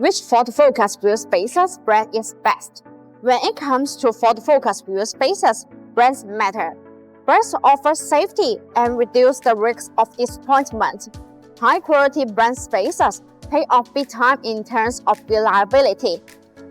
Which Ford Focus wheelspaces brand is best? When it comes to Ford Focus wheelspaces, brands matter. Brands offer safety and reduce the risk of disappointment. High-quality brand spaces pay off big time in terms of reliability.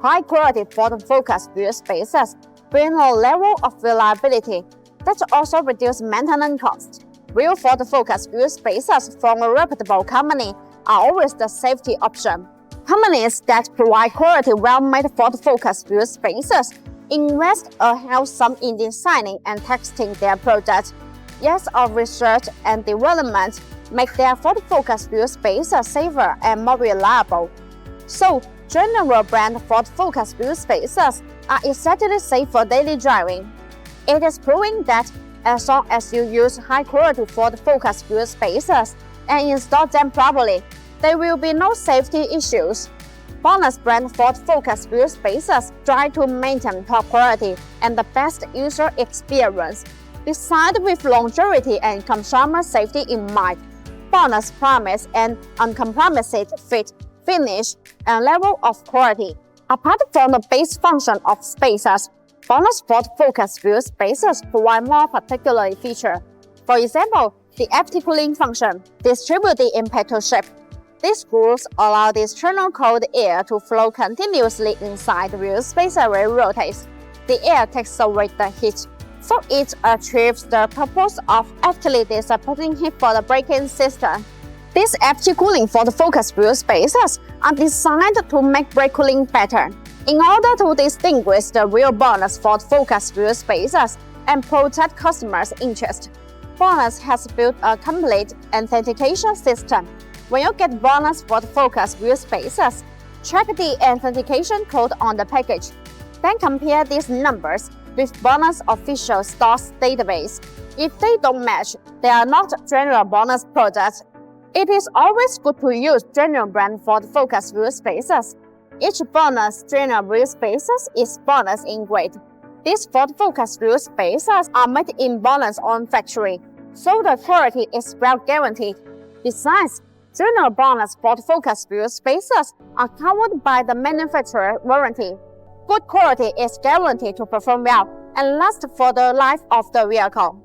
High-quality Ford Focus wheelspaces bring a level of reliability that also reduces maintenance costs. Real Ford Focus wheelspaces from a reputable company are always the safety option. Companies that provide quality, well-made Ford Focus wheelspaces invest a healthy sum in designing and testing their products. Years of research and development make their Ford Focus wheelspaces safer and more reliable. So, general brand Ford Focus wheelspaces are exactly safe for daily driving. It is proving that as long as you use high-quality Ford Focus wheelspaces and install them properly, there will be no safety issues. BONOSS brand Ford Focus wheelspaces try to maintain top quality and the best user experience. Designed with longevity and consumer safety in mind, BONOSS promise an uncompromised fit, finish, and level of quality. Apart from the base function of spaces, BONOSS Ford Focus wheelspaces provide more particular features. For example, the FT cooling function, distributed in petrol shape. These screws allow the external cold air to flow continuously inside the wheelspace as it rotates. The air takes away the heat, so it achieves the purpose of actually dissipating heat for the braking system. These FT cooling Ford Focus wheelspaces are designed to make brake cooling better. In order to distinguish the real BONOSS Ford Focus wheelspaces and protect customers' interest, BONOSS has built a complete authentication system. When you get BONOSS Ford Focus wheelspaces, check the authentication code on the package. Then compare these numbers with BONOSS official stocks database. If they don't match, they are not general BONOSS products. It is always good to use general brand Ford Focus wheelspaces. Each BONOSS general wheelspaces is BONOSS in grade. These Ford Focus wheelspaces are made in BONOSS own factory, so the quality is well guaranteed. Besides, general BONOSS Ford Focus wheelspaces are covered by the manufacturer warranty. Good quality is guaranteed to perform well and last for the life of the vehicle.